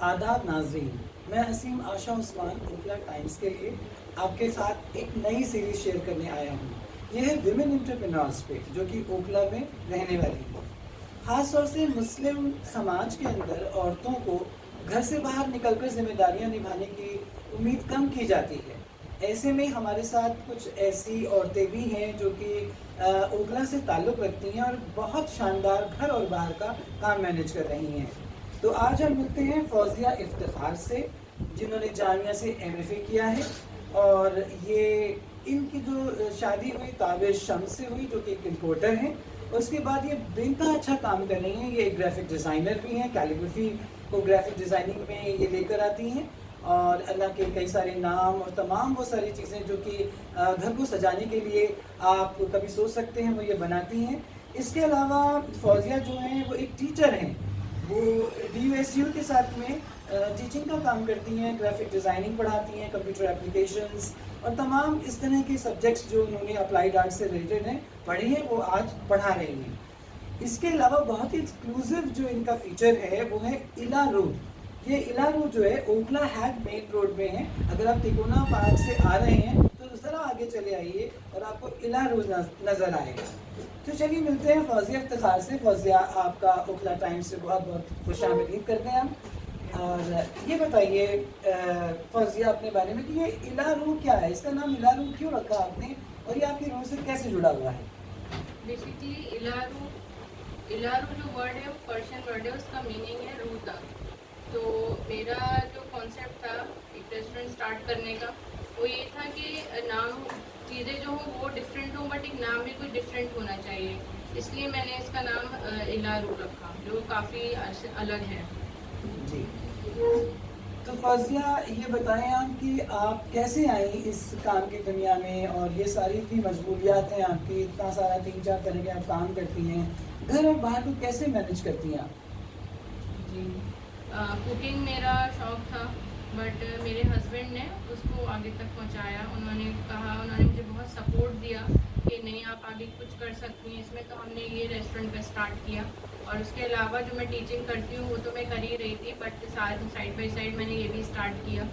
आदाब नाज़रीन, मैं हसीम आशा उस्मान ओखला टाइम्स के लिए आपके साथ एक नई सीरीज़ शेयर करने आया हूँ। यह है विमेन एंटरप्रेन्योर्स पे, जो कि ओखला में रहने वाली है। ख़ास तौर से मुस्लिम समाज के अंदर औरतों को घर से बाहर निकलकर ज़िम्मेदारियाँ निभाने की उम्मीद कम की जाती है। ऐसे में हमारे साथ कुछ ऐसी औरतें भी हैं जो कि ओखला से ताल्लुक़ रखती हैं और बहुत शानदार घर और बाहर का काम मैनेज कर रही हैं। तो आज हम मिलते हैं फौजिया इफ्तिखार से, जिन्होंने जामिया से एमएफए किया है और ये इनकी जो शादी हुई ताबिर शम्स से हुई, जो कि एक इम्पोर्टर हैं। उसके बाद ये बेहद अच्छा काम कर रही हैं। ये एक ग्राफिक डिज़ाइनर भी हैं, कैलीग्राफी को ग्राफिक डिज़ाइनिंग में ये लेकर आती हैं और अल्लाह के कई सारे नाम और तमाम वो सारी चीज़ें जो कि घर को सजाने के लिए आप कभी सोच सकते हैं, वो ये बनाती हैं। इसके अलावा फौजिया जो हैं वो एक टीचर हैं। वो DUSU के साथ में टीचिंग का काम करती हैं, ग्राफिक डिज़ाइनिंग पढ़ाती हैं, कंप्यूटर एप्लीकेशंस और तमाम इस तरह के सब्जेक्ट्स जो उन्होंने अप्लाइड आर्ट से रिलेटेड हैं पढ़ी हैं, वो आज पढ़ा रही हैं। इसके अलावा बहुत ही एक्सक्लूसिव जो इनका फीचर है वो है इला रूट। ये इला रूट जो है ओखला हैग मेन रोड में है। अगर आप तिकोना पार्क से आ रहे हैं तो ज़रा आगे चले आइए और आपको इला रूट नज़र आएगा। तो चलिए मिलते हैं फौजिया इफ्तिखार से। फौजिया, आपका ओखला टाइम्स से बहुत बहुत खुशामदीद करते हैं हम। और ये बताइए फौजिया अपने बारे में कि ये इला रूट क्या है, इसका नाम इला रूट क्यों रखा आपने और ये आपकी रूट से कैसे जुड़ा हुआ है? बेसिकली इलारू जो वर्ड है वो पर्शियन वर्ड है, उसका मीनिंग है रूटा। तो मेरा जो कॉन्सेप्ट था एक रेस्टोरेंट स्टार्ट करने का, वो ये था कि नाम चीज़ें जो हो वो डिफरेंट हो, बट एक नाम भी कोई डिफरेंट होना चाहिए। इसलिए मैंने इसका नाम इलारू रखा, जो काफ़ी अलग है। जी, तो फौजिया ये बताएं आप कि आप कैसे आई इस काम की दुनिया में और ये सारी इतनी मशगूलियात हैं आपकी, इतना सारा 3-4 तरह के आप काम करती हैं, घर और बाहर को कैसे मैनेज करती हैं आप? जी, कुकिंग मेरा शौक था, बट मेरे हस्बैंड ने उसको आगे तक पहुंचाया। उन्होंने मुझे बहुत सपोर्ट दिया कि नहीं, आप आगे कुछ कर सकती हैं इसमें। तो हमने ये रेस्टोरेंट का स्टार्ट किया और उसके अलावा जो मैं टीचिंग करती हूँ वो तो मैं कर ही रही थी, बट साथ साइड बाई साइड मैंने ये भी स्टार्ट किया।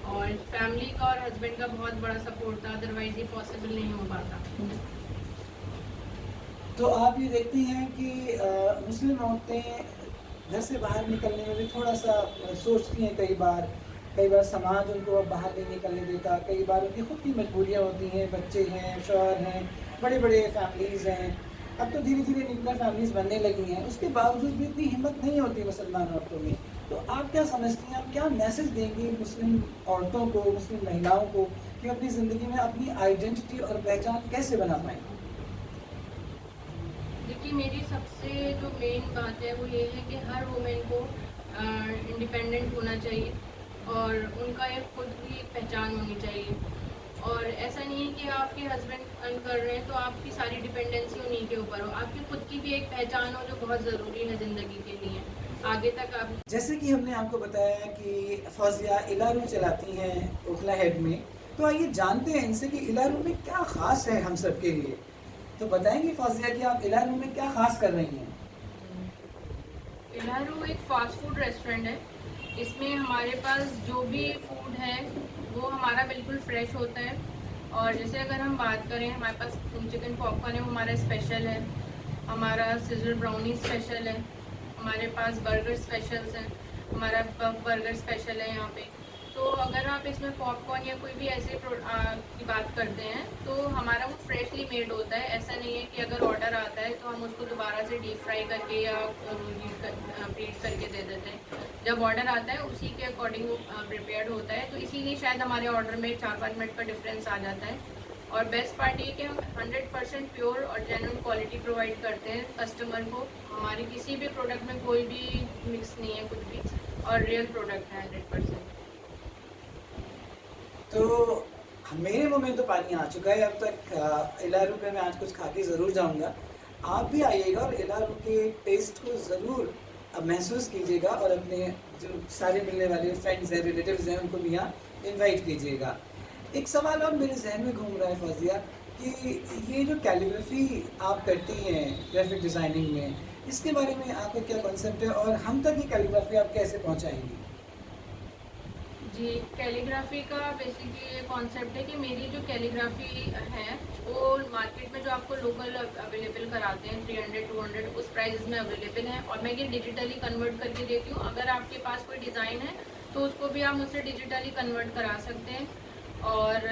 और फैमिली का और हस्बैंड का बहुत बड़ा सपोर्ट था, अदरवाइज़ ये पॉसिबल नहीं हो पाता। तो आप ये देखती हैं कि मुस्लिम औरतें घर से बाहर निकलने में भी थोड़ा-सा सोचती हैं कई बार समाज उनको अब बाहर नहीं निकलने देता, कई बार उनकी खुद की मजबूरियाँ होती हैं, बच्चे हैं, शौहर हैं, बड़े-बड़े फैमिलीज़ हैं। अब तो धीरे-धीरे न्यूक्लियर फैमिलीज़ बनने लगी हैं, उसके बावजूद भी इतनी हिम्मत नहीं होती मुसलमान औरतों में। तो आप क्या समझती हैं, आप क्या मैसेज देंगी मुस्लिम औरतों को, मुस्लिम महिलाओं को कि अपनी ज़िंदगी में अपनी आइडेंटिटी और पहचान कैसे बना पाएँ? देखिए, मेरी सबसे जो मेन बात है वो ये है कि हर वुमेन को इंडिपेंडेंट होना चाहिए और उनका एक खुद की एक पहचान होनी चाहिए। और ऐसा नहीं है कि आपके हस्बैंड अर्न कर रहे हैं तो आपकी सारी डिपेंडेंसी उन्हीं के ऊपर हो। आपकी खुद की भी एक पहचान हो जो बहुत ज़रूरी है ज़िंदगी के लिए। आगे तक आप जैसे कि हमने आपको बताया कि फौजिया इलारू चलाती हैं ओखला हेड में, तो आइए जानते हैं इनसे कि इलारू में क्या ख़ास है हम सब के लिए। तो बताएंगी फौजिया कि आप इलारू में क्या ख़ास कर रही हैं? इलारू एक फास्ट फूड रेस्टोरेंट है। इसमें हमारे पास जो भी फूड है वो हमारा बिल्कुल फ्रेश होता है। और जैसे अगर हम बात करें, हमारे पास चिकन पॉपकॉर्न है, वो हमारा स्पेशल है। हमारा सिजल ब्राउनी स्पेशल है। हमारे पास बर्गर स्पेशल्स हैं। हमारा पफ बर्गर स्पेशल है यहाँ पे। तो अगर आप इसमें पॉपकॉर्न या कोई भी ऐसे की बात करते हैं तो हमारा वो फ्रेशली मेड होता है। ऐसा नहीं है कि अगर ऑर्डर आता है तो हम उसको दोबारा से डीप फ्राई करके या प्रीट करके दे देते हैं। जब ऑर्डर आता है उसी के अकॉर्डिंग वो प्रिपेयर्ड होता है, तो इसीलिए शायद हमारे ऑर्डर में 4-5 मिनट का डिफरेंस आ जाता है। और बेस्ट पार्ट ये कि हम 100% प्योर और जेन्युइन क्वालिटी प्रोवाइड करते हैं कस्टमर को। हमारी किसी भी प्रोडक्ट में कोई भी मिक्स नहीं है कुछ भी, और रियल प्रोडक्ट है 100%। तो मेरे मुंह में तो पानी आ चुका है अब तक। इलारू पे मैं आज कुछ खा के ज़रूर जाऊंगा। आप भी आइएगा और इलारू के टेस्ट को ज़रूर महसूस कीजिएगा और अपने जो सारे मिलने वाले फ्रेंड्स हैं, रिलेटिव्स हैं, उनको भी यहाँ इनवाइट कीजिएगा। एक सवाल और मेरे जहन में घूम रहा है फौजिया कि ये जो कैलीग्राफी आप करती हैं ग्राफिक डिज़ाइनिंग में, इसके बारे में आपका क्या कॉन्सेप्ट है और हम तक ये कैलीग्राफी आप कैसे पहुँचाएंगी? जी, कैलीग्राफी का बेसिकली ये कॉन्सेप्ट है कि मेरी जो कैलीग्राफी है वो मार्केट में जो आपको लोकल अवेलेबल कराते हैं 300-200 उस प्राइस में अवेलेबल है, और मैं ये डिजिटली कन्वर्ट करके देती हूँ। अगर आपके पास कोई डिज़ाइन है तो उसको भी आप मुझसे डिजिटली कन्वर्ट करा सकते हैं। और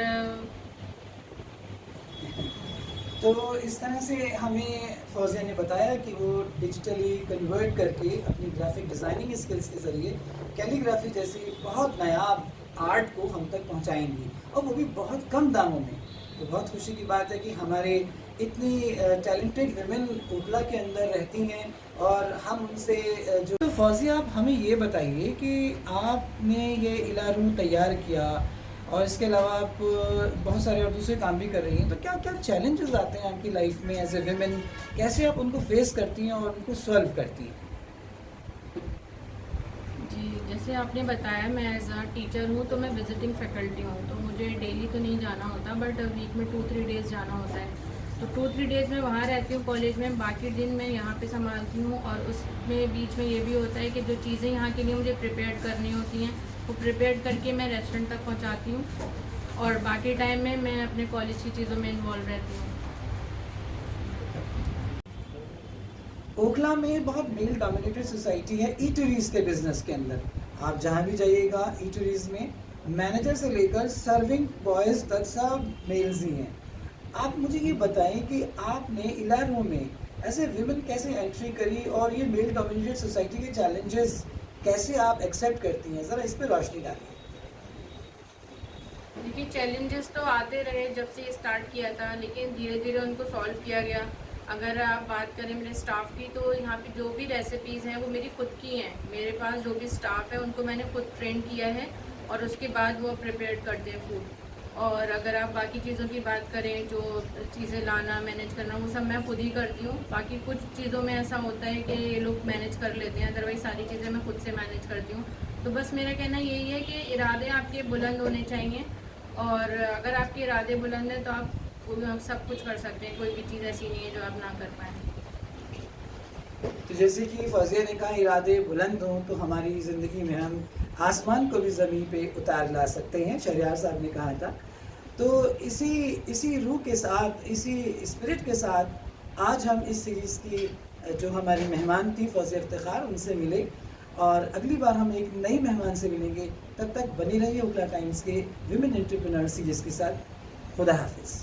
तो इस तरह से हमें फौजिया ने बताया कि वो डिजिटली कन्वर्ट करके अपनी ग्राफिक डिज़ाइनिंग स्किल्स के ज़रिए कैलीग्राफी जैसी बहुत नायाब आर्ट को हम तक पहुंचाएंगी, और वो भी बहुत कम दामों में। तो बहुत खुशी की बात है कि हमारे इतनी टैलेंटेड विमेन ओखला के अंदर रहती हैं, और हम उनसे जो तो फौजिया, आप हमें ये बताइए कि आपने ये इलारू तैयार किया और इसके अलावा आप बहुत सारे और दूसरे काम भी कर रही हैं, तो क्या क्या चैलेंजेस आते हैं आपकी लाइफ में एज ए विमेन, कैसे आप उनको फेस करती हैं और उनको सॉल्व करती हैं? जी, जैसे आपने बताया मैं एज अ टीचर हूँ, तो मैं विजिटिंग फैकल्टी हूँ, तो मुझे डेली तो नहीं जाना होता, बट वीक में 2-3 डेज़ जाना होता है। तो 2-3 डेज़ मैं वहाँ रहती हूँ कॉलेज में, बाकी दिन मैं यहाँ पे संभालती हूँ। और उसमें बीच में ये भी होता है कि जो चीज़ें यहाँ के लिए मुझे प्रिपेयर करनी होती हैं वो प्रिपेयर करके मैं रेस्टोरेंट तक पहुँचाती हूँ, और बाकी टाइम में मैं अपने कॉलेज की चीज़ों में इन्वॉल्व रहती हूँ। ओखला में बहुत मेल डोमिनेटेड सोसाइटी है ईटरीज के बिजनेस के अंदर। आप जहाँ भी जाइएगा ईटरीज में मैनेजर से लेकर सर्विंग बॉयज़ तक सब मेल्स ही हैं। आप मुझे ये बताएं कि आपने इलारू में ऐसे विमेन कैसे एंट्री करी, और ये मेल डोमिनेटेड सोसाइटी के चैलेंजेस कैसे आप एक्सेप्ट करती हैं, ज़रा इस पर रोशनी डालिए। देखिए, चैलेंजेस तो आते रहे जब से ये स्टार्ट किया था, लेकिन धीरे धीरे उनको सॉल्व किया गया। अगर आप बात करें मेरे स्टाफ की, तो यहाँ पे जो भी रेसिपीज़ हैं वो मेरी खुद की हैं। मेरे पास जो भी स्टाफ है उनको मैंने खुद ट्रेन किया है, और उसके बाद वो प्रिपेयर करते हैं फूड। और अगर आप बाकी चीज़ों की बात करें, जो चीज़ें लाना मैनेज करना, वो सब मैं खुद ही करती हूँ। बाकी कुछ चीज़ों में ऐसा होता है कि ये लोग मैनेज कर लेते हैं, अदरवाइज़ सारी चीज़ें मैं खुद से मैनेज करती हूँ। तो बस मेरा कहना यही है कि इरादे आपके बुलंद होने चाहिए, और अगर आपके इरादे बुलंद हैं तो आप सब कुछ कर सकते हैं। कोई भी चीज़ ऐसी नहीं है जो आप ना कर पाएँ। तो जैसे कि फौजिया ने कहा इरादे बुलंद हों, तो हमारी ज़िंदगी में हम आसमान को भी ज़मीन पे उतार ला सकते हैं, शहरयार साहब ने कहा था। तो इसी रूह के साथ, इसी स्पिरिट के साथ आज हम इस सीरीज़ की जो हमारी मेहमान थी फौजिया इफ्तिखार, उनसे मिले, और अगली बार हम एक नई मेहमान से मिलेंगे। तब तक बनी रहिए ओखला टाइम्स के विमेन एंटरप्रेन्योर सीरीज़ के साथ। खुदा हाफिज़।